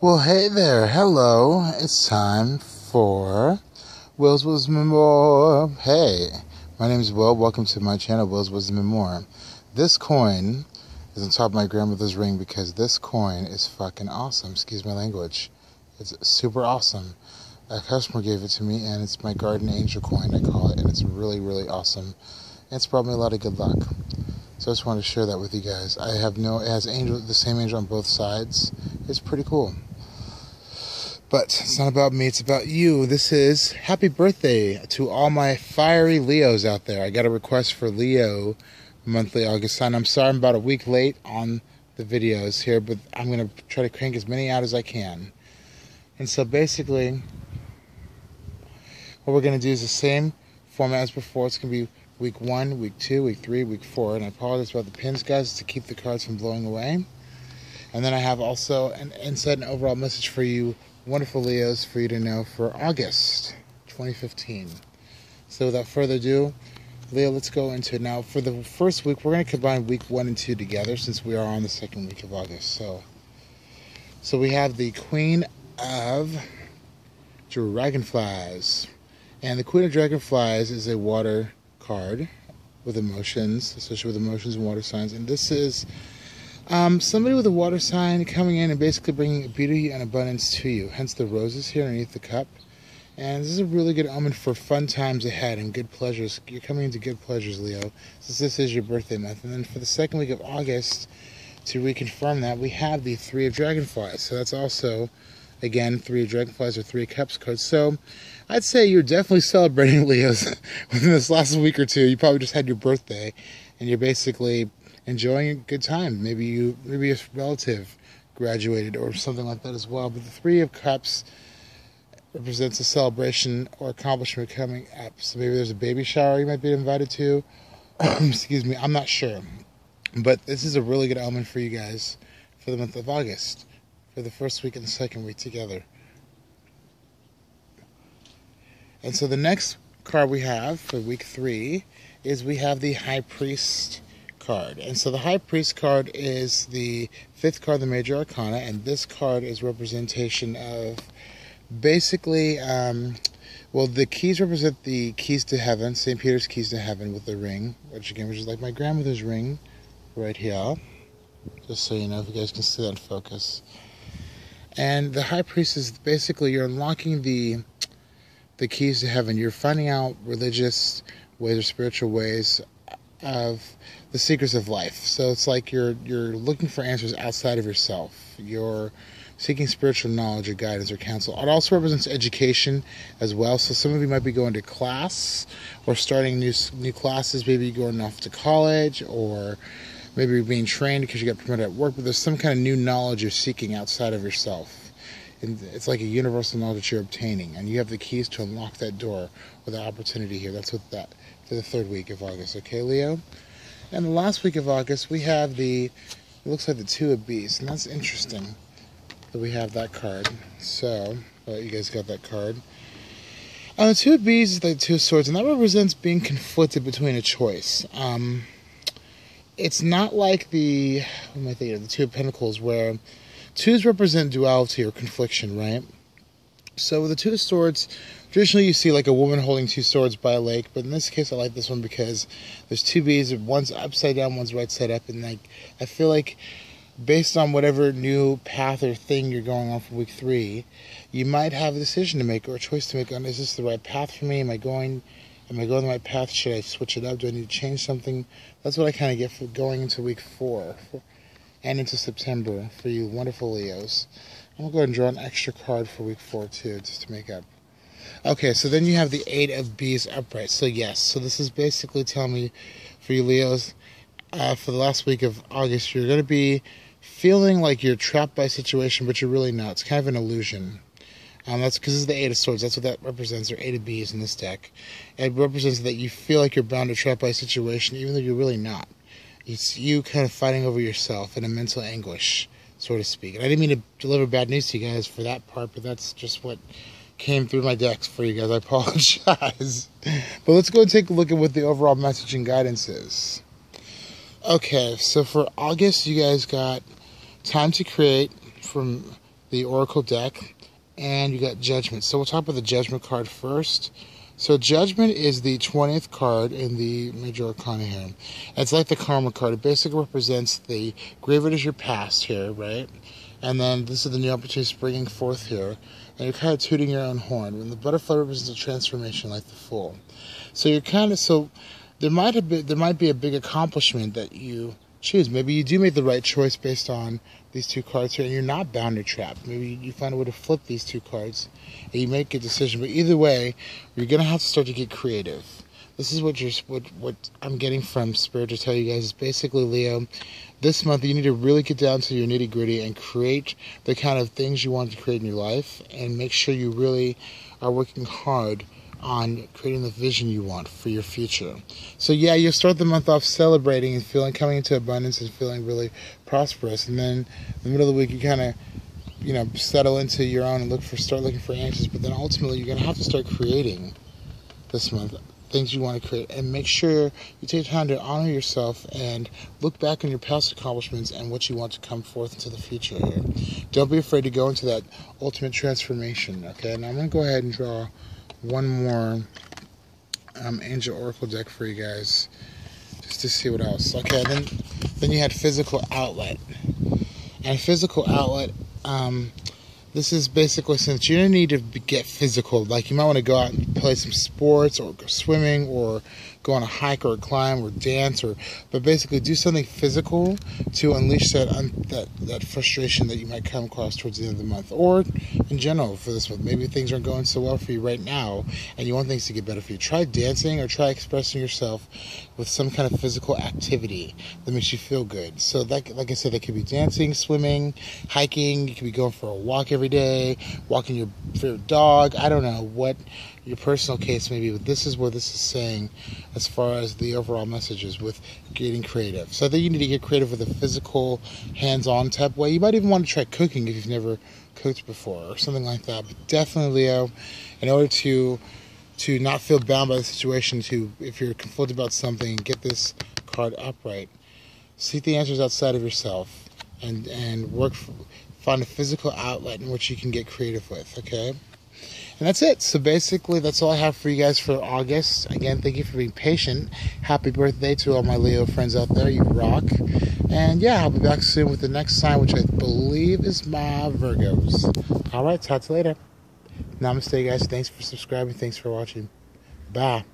Well, hey there, hello. It's time for Will's Wisdom and More. Hey, my name is Will. Welcome to my channel, Will's Wisdom and More. This coin is on top of my grandmother's ring because this coin is fucking awesome. Excuse my language. It's super awesome. A customer gave it to me, and it's my Garden Angel coin, I call it, and it's really, really awesome. And it's brought me a lot of good luck. So I just wanted to share that with you guys. It has the same angel on both sides. It's pretty cool. But it's not about me, it's about you. This is happy birthday to all my fiery Leos out there. I got a request for Leo monthly August sign. I'm sorry I'm about a week late on the videos here, but I'm going to try to crank as many out as I can. And so basically, what we're going to do is the same format as before. It's going to be week 1, week 2, week 3, week 4. And I apologize about the pins, guys, to keep the cards from blowing away. And then I have also an insight and overall message for you, wonderful Leos, for you to know for August 2015. So without further ado, Leo, let's go into it. Now, for the first week, we're going to combine week 1 and 2 together since we are on the second week of August. So we have the Queen of Dragonflies. And the Queen of Dragonflies is a water card with emotions, associated with emotions and water signs. And this is somebody with a water sign coming in and basically bringing beauty and abundance to you. Hence the roses here underneath the cup. And this is a really good omen for fun times ahead and good pleasures. You're coming into good pleasures, Leo, since this is your birthday month. And then for the second week of August, to reconfirm that, we have the Three of Dragonflies. So that's also, again, Three of Dragonflies or Three of Cups card. So I'd say you're definitely celebrating, Leos, within this last week or two. You probably just had your birthday, and you're basically enjoying a good time. Maybe a relative graduated or something like that as well. But the Three of Cups represents a celebration or accomplishment coming up. So maybe there's a baby shower you might be invited to. Excuse me, I'm not sure. But this is a really good omen for you guys for the month of August, for the first week and the second week together. And so the next card we have for week 3 is we have the High Priest card. And so the High Priest card is the 5th card of the Major Arcana, and this card is representation of basically, the keys represent the keys to heaven, St. Peter's keys to heaven with the ring, which is like my grandmother's ring right here, just so you know, if you guys can see that in focus. And the High Priest is basically, you're unlocking the keys to heaven. You're finding out religious ways or spiritual ways of the secrets of life. So it's like you're looking for answers outside of yourself. You're seeking spiritual knowledge or guidance or counsel. It also represents education as well. So some of you might be going to class or starting new classes. Maybe you're going off to college, or maybe you're being trained because you got promoted at work. But there's some kind of new knowledge you're seeking outside of yourself. And it's like a universal knowledge that you're obtaining, and you have the keys to unlock that door with the opportunity here. That's what that for the 3rd week of August. Okay, Leo? And the last week of August, we have it looks like the Two of Beasts, and that's interesting that we have that card. So, you guys got that card. The Two of Beasts is the Two of Swords, and that represents being conflicted between a choice. It's not like the Two of Pentacles, where twos represent duality or confliction, right? So with the Two of Swords, traditionally you see like a woman holding 2 swords by a lake, but in this case I like this one because there's 2 bees, one's upside down, one's right side up, and I feel like based on whatever new path or thing you're going on for week 3, you might have a decision to make or a choice to make on, is this the right path for me? Am I going the right path? Should I switch it up? Do I need to change something? That's what I kind of get for going into week 4. And into September for you wonderful Leos. I'm going to go ahead and draw an extra card for week 4 too, just to make up. Okay, so then you have the 8 of Bees upright. So yes, so this is basically telling me for you Leos, for the last week of August, you're going to be feeling like you're trapped by a situation, but you're really not. It's kind of an illusion. That's because this is the 8 of Swords. That's what that represents, or 8 of Bees in this deck. It represents that you feel like you're bound or trapped by a situation, even though you're really not. It's you kind of fighting over yourself in a mental anguish, so to speak. And I didn't mean to deliver bad news to you guys for that part, but that's just what came through my decks for you guys. I apologize. But let's go and take a look at what the overall message and guidance is. Okay, so for August, you guys got time to create from the Oracle deck, and you got Judgment. So we'll talk about the Judgment card first. So Judgment is the 20th card in the Major Arcana here. It's like the Karma card. It basically represents the graveyard is your past here, right? And then this is the new opportunity springing forth here. And you're kind of tooting your own horn. When the butterfly represents a transformation like the Fool. So you're kind of, so there might be a big accomplishment that you choose. Maybe you do make the right choice based on these two cards here, and you're not bound or trapped. Maybe you find a way to flip these two cards, and you make a decision. But either way, you're gonna have to start to get creative. This is what I'm getting from Spirit to tell you guys is basically, Leo, this month you need to really get down to your nitty gritty and create the kind of things you want to create in your life, and make sure you really are working hard on creating the vision you want for your future. So yeah, you'll start the month off celebrating and coming into abundance and feeling really prosperous, and then in the middle of the week you kind of settle into your own and start looking for answers. But then ultimately you're going to have to start creating this month things you want to create, and make sure you take time to honor yourself and look back on your past accomplishments and what you want to come forth into the future here. Don't be afraid to go into that ultimate transformation. Okay, now I'm going to go ahead and draw one more Angel Oracle deck for you guys, just to see what else. Okay, then you had physical outlet, and physical outlet. This is basically, since you're gonna need to get physical, like you might want to go out and play some sports, or go swimming, or go on a hike, or climb, or dance, but basically do something physical to unleash that frustration that you might come across towards the end of the month, or in general for this month. Maybe things aren't going so well for you right now, and you want things to get better for you. Try dancing, or try expressing yourself with some kind of physical activity that makes you feel good. So that, like I said, that could be dancing, swimming, hiking. You could be going for a walk every day, walking your favorite dog. I don't know what your personal case may be, but this is what this is saying as far as the overall messages with getting creative. So I think you need to get creative with a physical, hands-on type way. You might even want to try cooking if you've never cooked before, or something like that. But definitely, Leo, in order to not feel bound by the situation, if you're conflicted about something, get this card upright. Seek the answers outside of yourself, and find a physical outlet in which you can get creative with, okay? And that's it. So basically, that's all I have for you guys for August. Again, thank you for being patient. Happy birthday to all my Leo friends out there. You rock. And yeah, I'll be back soon with the next sign, which I believe is my Virgos. All right, talk to you later. Namaste, guys. Thanks for subscribing. Thanks for watching. Bye.